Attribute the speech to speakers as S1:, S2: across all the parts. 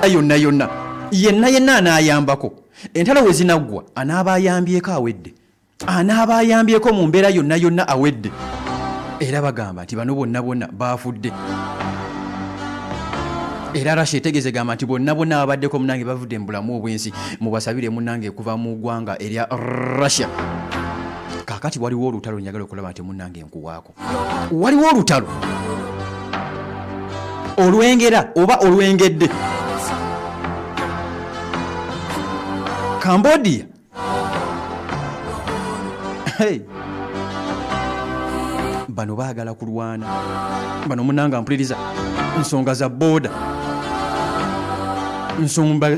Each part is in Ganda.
S1: yonna yenna anaayambako entalo we zinaggwa anaaba ayambyeko awedde anaaba ayambyeko mu mbeera yonna awedde era bagamba nti bano bonna baafudde era Russia etegeeze gamba nti bonna ababaddeko munange bavudde mu bulamu obwensi mubasabire munange kuva mu ggwanga erya Russia. Kaakati waliwo olutalo njagala okulaba nti munange nkuwaako waliwo olutalo olwengera oba olwengedde Cambodia. Hey. Bano baagala kulwana bano munanga mpuliriza nsonga za boda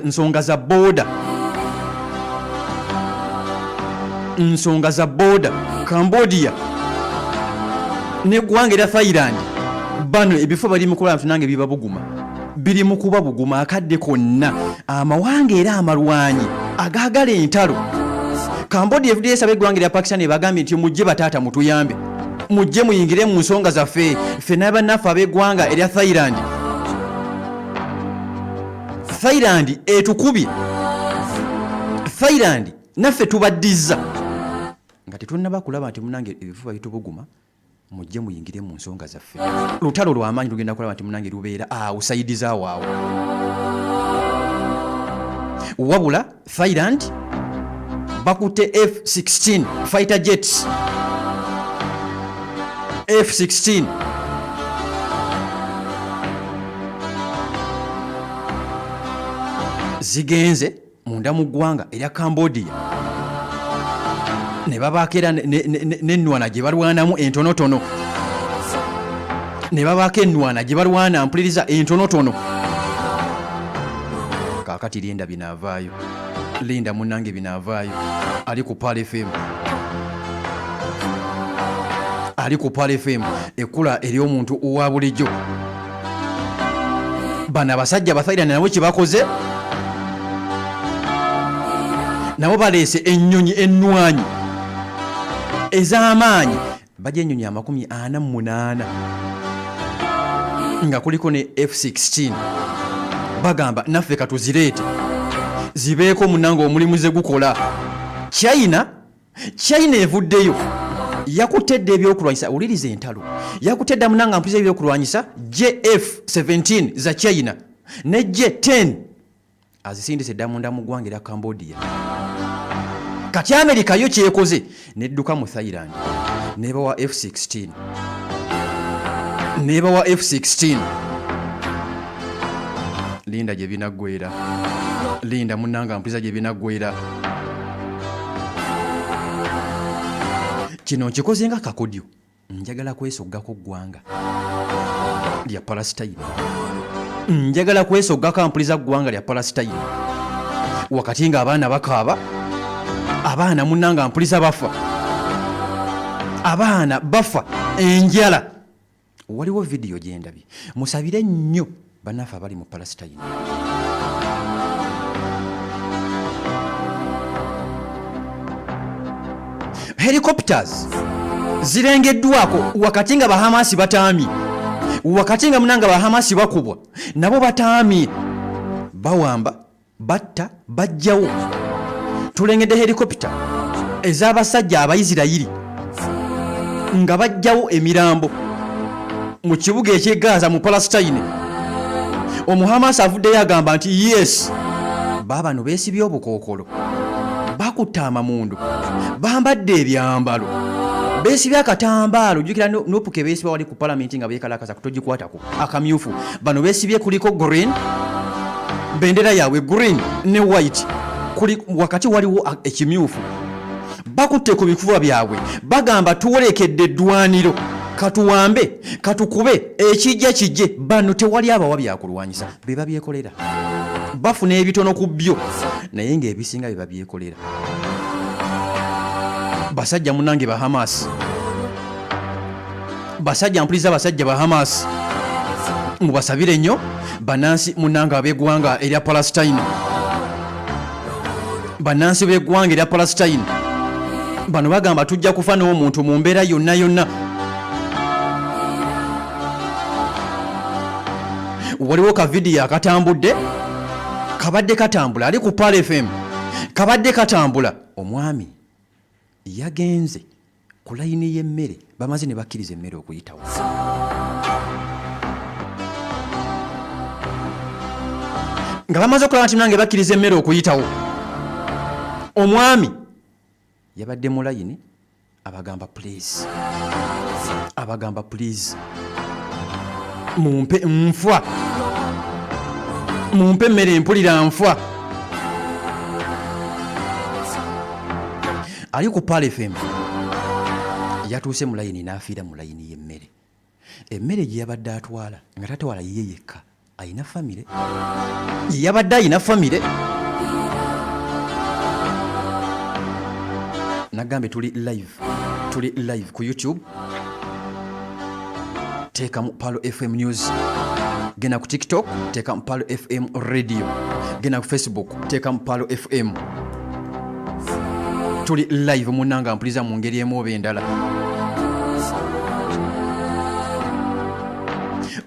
S1: nsonga za boda Cambodia ne ggwanga erya Thailand bano ebifo bali mu kulaba tunange biba buguma biri mu kuba buguma akadde konna amawanga era amalwanyi agaagala entalo. Cambodia evudde esaba eggwanga erya Pakistan ebagambye nti mujje bataata mutuyambe mujje muyingire mu nsonga zaffe ffe n'abannaffe ab'eggwanga erya Thailand etukubye Thailand naffe tubaddiza nga tetunnaba kulaba nti munange ebifuba bitubuguma mujje muyingire mu nsonga zaffe. Lutalo lw'amaanyi lugenda kulaba nti munange lubeera awusayidizaawo awo wabula Thailand bakutte F-16 fighter jets F-16 zigenze munda mu ggwanga erya Cambodia ne babaako era n'ennwana gye balwanamu entonotono ne babaako ennwana gye balwana mpuliriza entonotono. Kaakati linda binaavaayo linda munnange binaavaayo ali ku Pal FM ekkula ery'omuntu owa bulijjo. Bano abasajja Abathailand nabo kye bakoze nabo baleese ennyonyi ennwanyi ez'amaanyi bajja ennyonyi 48 nga kuliko ne F-16 bagamba naffe katuzireete zibeeko munange omulimu ze gukola. China evuddeyo yakutedde ebyokulwanyisa uliriza entalo yakutedda munanga mpuliza ebyokulwanyisa JF-17 za China ne J-10 azisindise dda munda mu ggwanga erya Cambodia. Kati America yo kyekoze nedduka mu Thailand nebawa F-16 linda gye binaggwera linda munanga mpuliza gye binaggwera. Kino nkikoze nga kakodyo njagala kwesoggako ggwanga lya Palestine njagala kwesoggako ampuliza ggwanga lya Palestine wakati nga abaana bakaaba abaana munanga mpuliza bafa abaana bafa enjala. Waliwo vidiyo gye ndabye musabire nnyo bannaffe abali mu Palestine. Helicopters zirengeddwako wakati nga Bahamasi bataamye wakati nga munanga Bahamasi bakubwa nabo bataamye bawamba batta bajjawo. Tulengedde helicopter ez'abasajja Abayisirayiri nga bajjawo emirambo mu kibuga eky'e Gaza mu Palestine. Omuhamasi avuddeyo agamba nti yes baabano beesibye obukookolo bakutte amamundu bambadde ebyambalo beesibye akatambaalo jjukira nopuke beesiba wali ku palamenti nga beekalakaza kutogikwatako akamyufu bano beesibye kuliko green bendera yaabwe green ne white kuli wakati waliwo ekimyufu bakutte ku bikuba byabwe bagamba tuwolekedde eddwaniro katuwambe katukube ekijja kijje bano tewali abawa byakulwanyisa be babyekolera bafuna ebitono ku byo naye ng'ebisinga bye babyekolera. Basajja munange Bahamasi basajja mpuliriza basajja Bahamasi mubasabire nnyo banansi munanga ab'eggwanga erya Palestine banansi b'eggwanga erya Palestine bano bagamba tujja kufa n'omuntu mu mbeera yonna. Waliwo ka vidiyo akatambudde kabadde katambula ali ku Pal FM kabadde katambula omwami yagenze ku layini y'emmere bamaze ne bakkiriza emmere okuyitawo nga bamaze okulaba nti nange bakkiriza emmere okuyitawo omwami yabadde mu layini abagamba please mumpe nfwa mumpe emmere mpulira nfwa ali ku Pal FM yatuuse mu layini n'afiira mu layini y'emmere emmere gye yabadde atwala nga tatwala ye yekka ayina famire yabadde ayina famire nagambe tuli live ku YouTube teeka mu Pal FM News genda ku TikTok teeka mu Pal FM Radio genda ku Facebook teeka mu Pal FM tuli live munanga mpuliza mu ngeri emu oba endala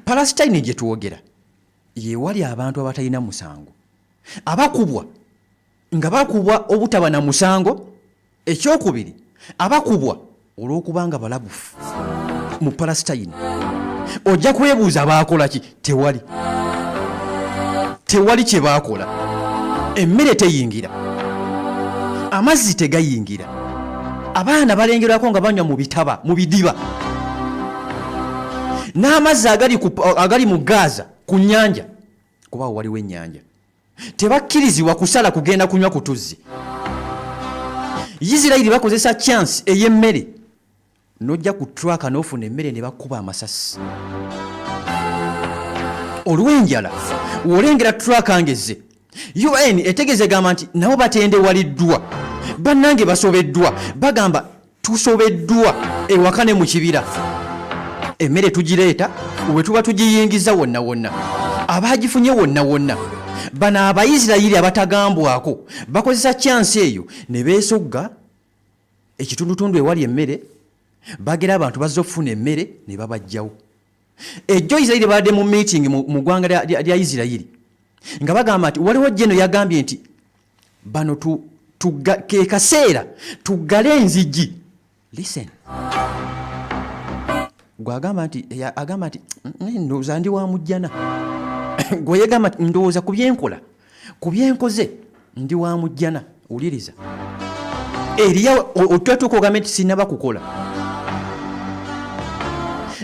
S1: Palestine gye tuwogera ye wali abantu abatalina musango abakubwa nga bakubwa obutaba na musango ekyokubiri abakubwa olw'okubanga balabufu mu Palestine ojja kwebuuza baakola ki tewali kye baakola emmere teyingira amazzi tegayingira abaana balengerwako nga banywa mu bitaba mu bidiba n'amazzi agali mu Gaza ku nnyanja kuba waliwo ennyanja tebakkirizibwa kusala kugenda kunywa ku tuzzi Isirayiri bakozesa chance ey'emmere nojja ku traka n'ofuna emmere ne bakuba amasasi olw'enjala wolengera traka ngeze UN etegeze gamba nti nabo batendewaliddwa bannange basobeddwa bagamba tusobeddwa ewakane mu kibira emmere tugireeta we tuba tugiyingiza wonna wonna abagifunye wonna wonna bano Abayisirayiri abatagambwako bakozesa chance eyo ne beesogga ekitundutundu ewali emmere bagera abantu bazze okufuna emmere ne babajjawo ejjo Isirayiri badde mu meeting mu ggwanga lya Isirayiri nga bagamba nti waliwo jeno yagambye nti bano ke kaseera tuggale enzigi listen gwagamba nti agamba nti ndowooza ndi wa mujjana gwe yagamba nti ndowooza ku byenkola ku byenkoze ndi wa mujjana wuliriza eriya otwatuuka ogamba nti sinaba kukola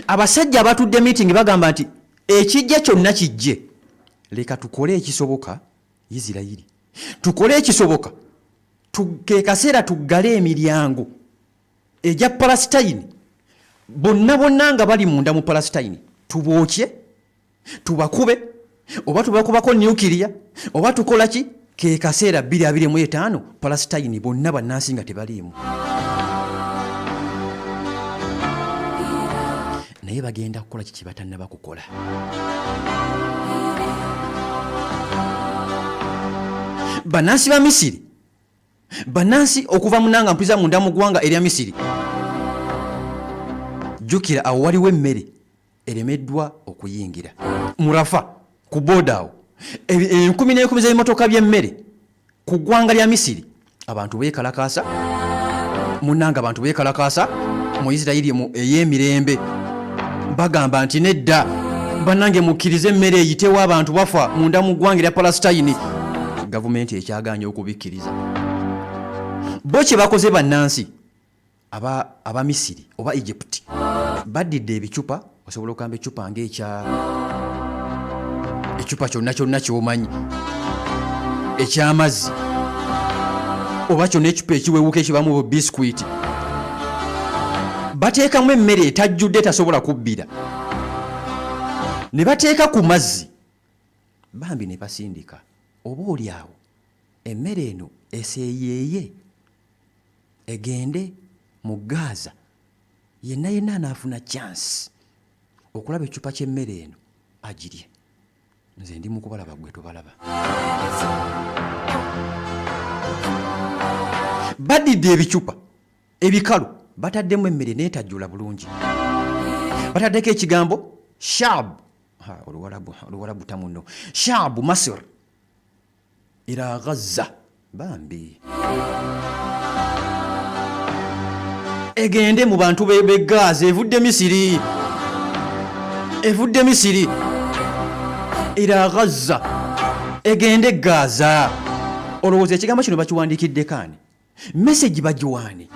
S1: abasajja abatudde meeting bagamba nti ekijja kyonna kijje leka tukole ekisoboka Isirayiri tukole ekisoboka ke kaseera tuggale emiryango ejja Palestine bonna nga bali munda mu Palestine tubookye tubakube oba tubakubako nuclear oba tukola ki ke kaseera 2025 Palestine bonna bannansi nga tebaliimu naye bagenda kukola kiki batannaba kukola bannansi ba Misiri bannansi okuva munanga mpiza munda mu ggwanga erya Misiri jukira awo waliwo emmere eremeddwa okuyingira murafa ku bodawo 10 z'ebimotoka by'emmere ku ggwanga lya Misiri abantu beekalakaasa munanga abantu beekalakaasa mu Isirayiri ey'emirembe bagamba nti nedda bannange mukkirize emmere eyitewo abantu bafa munda mu ggwanga lya Palestine gavumenti ekyaganya okubikkiriza bo kye bakoze bannansi aba Misiri oba Egypt badidde ebicupa osobola okugamba ecupa ecupa kyonna kyomanyi ekyamazzi oba kyonna ecupa ekiwewuka ekibamu biskuiti bateekamu emmere etajjudde tasobola kubbira ne bateeka ku mazzi bambi ne basindika oba oli awo emmere eno eseeyeeye egende mu Gaza yenna anaafuna chance okulaba ecupa ky'emmere eno agirye nze ndi mu kubalaba gwe tubalaba badidde ebicupa ebikalu bataddemu emmere neetajjula bulungi bataddeko ekigambo shab oluwalabu tamuno shab Masir ila Gaza bambi egende mu bantu be Gaza evudde Misiri ila Gaza egende Gaza. Olowooza ekigambo kino bakiwandiikidde kaani? Message bagiwaani?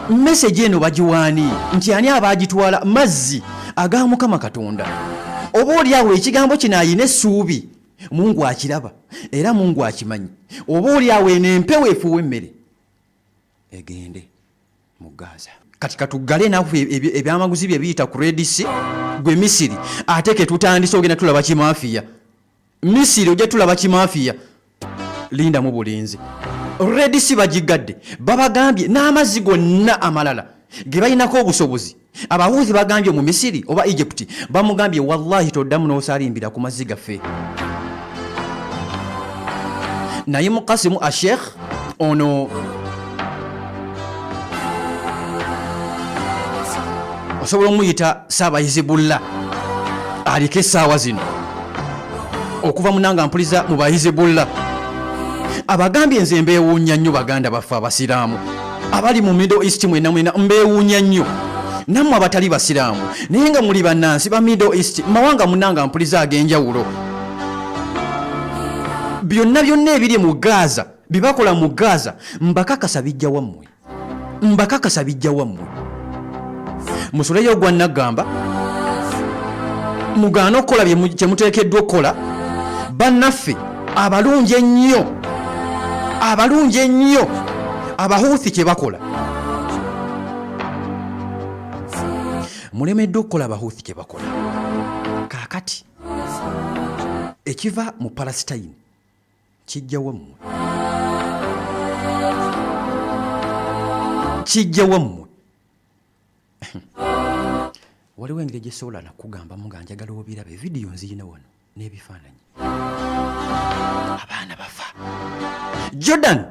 S1: Message eno bagiwaani nti ani abagitwala? Mazzi aga Mukama Katonda. Oba oliawo ekigambo kino ayina essuubi, Mungu akiraba era Mungu akimanyi. Oba oliawo eno empewo efuuwa emmere egende mu Gaza. Kati katuggale naffe ebyamaguzi bye biyita ku Red Sea gwe Misiri, ate ke tutandise ogenda tulaba kimafiya. Misiri ojja tulaba kimafiya. Linda mu bulinzi. Red Sea bagigadde, babagambye n'amazzi gonna amalala ge balinako obusobozi. Abahuuzi bagambye mu Misiri oba Egypt, bamugambye wallahi toddamu n'osalimbira ku mazzi gaffe. Naye Mukasimu Sheikh ono osobola omuyita Saabayizibullah aliko essaawa zino okuva munanga mpuliza mu Bayizibullah. Abagambye nze mbeewuunya nnyo baganda baffe abasiraamu abali mu Middle East mwena mbeewuunya nnyo nammwe abatali basiraamu naye nga muli bannansi ba Middle East mawanga munanga mpuliza ag'enjawulo. Byonna ebiri mu Gaza bibakola mu Gaza mbakakasa bijja wammwe. Musuleyo gwa Nagamba mugaana okukola kye muteekeddwa okukola. Bannaffe abalungi ennyo Abahuuthi kye bakola mulemeddwa okukola Abahuuthi kye bakola. Kaakati ekiva mu Palestine kijja wammwe. Waliwo engeri gye sobola nakugambamu nga njagala obirabe vidiyo nziyina wano n'ebifaananyi. Abaana bafa. Jordan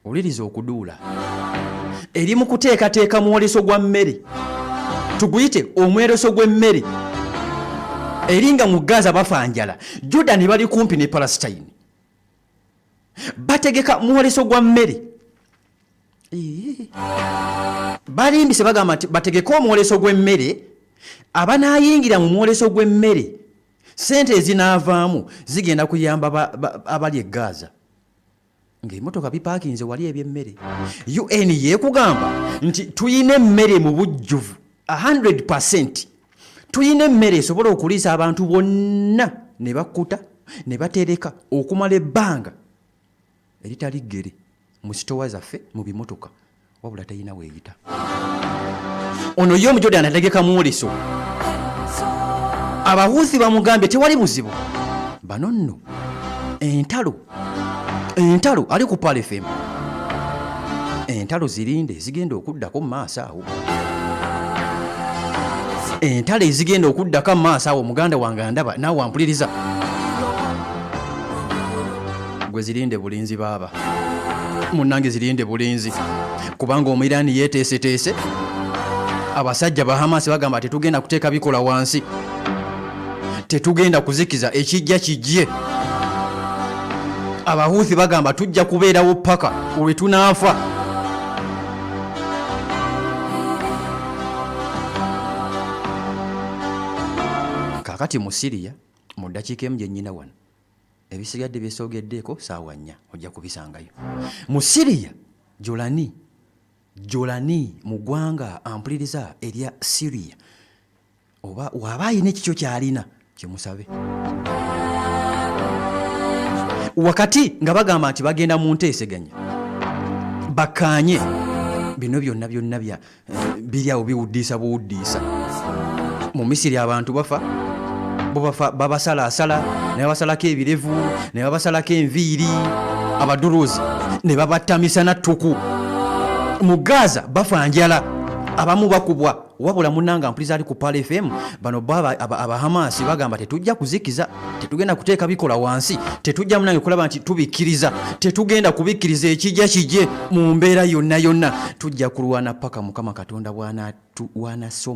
S1: oliriza okuduula eri mu kuteekateeka mwoleso gwa mmere, tuguyite omwereso gw'emmere eri nga mu Gaza bafa njala. Jordan bali kumpi ne Palestine bategeka mwoleso gwa mmere. Balimbise bagamba nti bategeka omwoleso gw'emmere, abanaayingira mu mwoleso gw'emmere sente ezinaavaamu zigenda kuyamba abali e Gaza. Ng'emmotoka bipaakinze wali eby'emmere. UN yeekugamba nti tuyina emmere mu bujjuvu 100%. Tuyina emmere esobola okuliisa abantu bonna ne bakkuta ne batereka okumala ebbanga eritali ggere mu sitowa zaffe mu bimotoka, wabula tayina weeyita. Ono ye Omujordan ategeka mwoleso. Abahuuzi bamugambye tewali buzibu. Bano nno entalo ali ku Pal FM. Entalo zirinde zigenda okuddako mu maaso awo. Entalo ezigenda okuddako mu maaso awo muganda wange ndaba naawe wampuliriza. Gwe zirinde bulinzi baaba. Munnange zirinde bulinzi. Kubanga Omuyiraani yeeteeseteese. Abasajja ba Hamas bagamba tetugenda kuteeka bikola wansi. Tetugenda kuzikiza ekijja kijje. Abahuuthi bagamba tujja kubeerawo paka we tunaafa. Kakati mu Syria mu ddakiika emu gye nnyina wano ebisigadde byesoogeddeko saawa 4 ojja kubisangayo. Mu Syria Jolani mu ggwanga ampuliriza erya Syria oba waba ayina ekikyo kyalina kimusabe. Wakati nga bagamba nti bagenda mu nteeseganya bakkaanye bino byonna biri awo biwuddiisa buwuddiisa. Mu Misiri abantu bafa babasalaasala ne babasalako ebirevu ne babasalako enviiri abaduruzi ne babattamisa nattuku. Mu Gaza bafa njala, abamu bakubwa wabula munnanga mpuliza ali ku Pal FM bano abahamasi bagamba tetujja kuzikiza, tetugenda kuteeka bikola wansi, tetujja munange kulaba nti tubikkiriza, tetugenda kubikkiriza ekijja kijje mu mbeera yonna tujja kulwana paka Mukama Katonda wanassa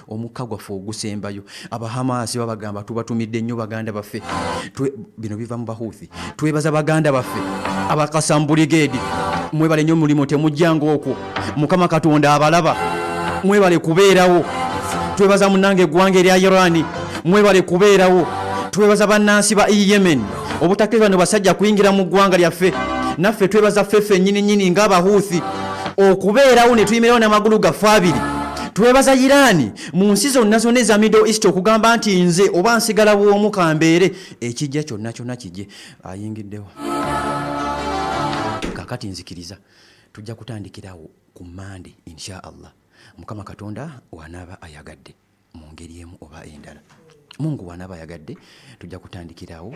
S1: omukka gwaffe ogusembayo. Abahamasi babagamba tubatumidde nnyo baganda baffe, bino biva mu Bahuthi. Twebaza baganda baffe abakasam brigade, mwebale nnyo mulimu temujjanga okwo, Mukama Katonda abalaba, mwebale kubeerawo. Twebaza munnange eggwanga erya Iran, mwebale kubeerawo. Twebaza bannansi ba Yemen obutakkiriza bano basajja kuyingira mu ggwanga lyaffe, naffe twebaza ffeffe nnyini ng'Abahuthi okubeerawo ne tuyimirirawo n'amagulu gaffe abiri. Twebaza Iran mu nsi zonna eza Middle East okugamba nti nze oba nsigala bw'omu kambeere, ekijja kyonna kijje. Ayingiddewo kakati nzikiriza tujja kutandikirawo ku Monday insha Allah, Mukama Katonda wanaaba ayagadde mu ngeri emu oba endala. Mungu wanaaba ayagadde tujja kutandikirawo.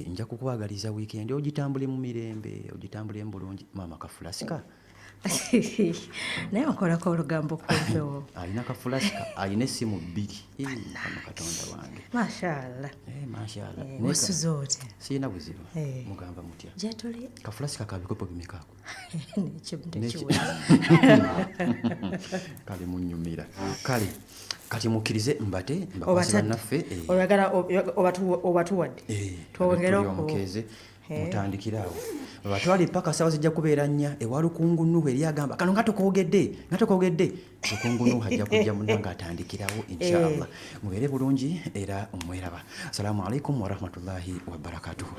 S1: Nja kukwagaliza weekend ogitambule mu mirembe, ogitambule mu bulungi. Mama Kafulasika
S2: naye okolako olugambo kuzo.
S1: Alina Kafulasika, alina essimu 2. Mukama Katonda wange.
S2: Mashallah.
S1: Mashallah.
S2: Wesu zote.
S1: Sina buzibu. Mugamba mutya?
S2: Jetuli.
S1: Kafulasika kabikopo bimikako. Kale munyumira. Kale kati mukkirize mbate mbakwasira naffe.
S2: Oyagala obatuwadde. Twongereko
S1: mutandikirawo batwali paka sawa zijja kubeera nnya ewalukungu Nuhu eri agamba kano nga tokogedde lukungu Nuhu ajja kujja munnanga atandikirawo inshallah. Mubeere bulungi era omweraba. Assalamu alaikum warahmatullahi wabarakatuhu.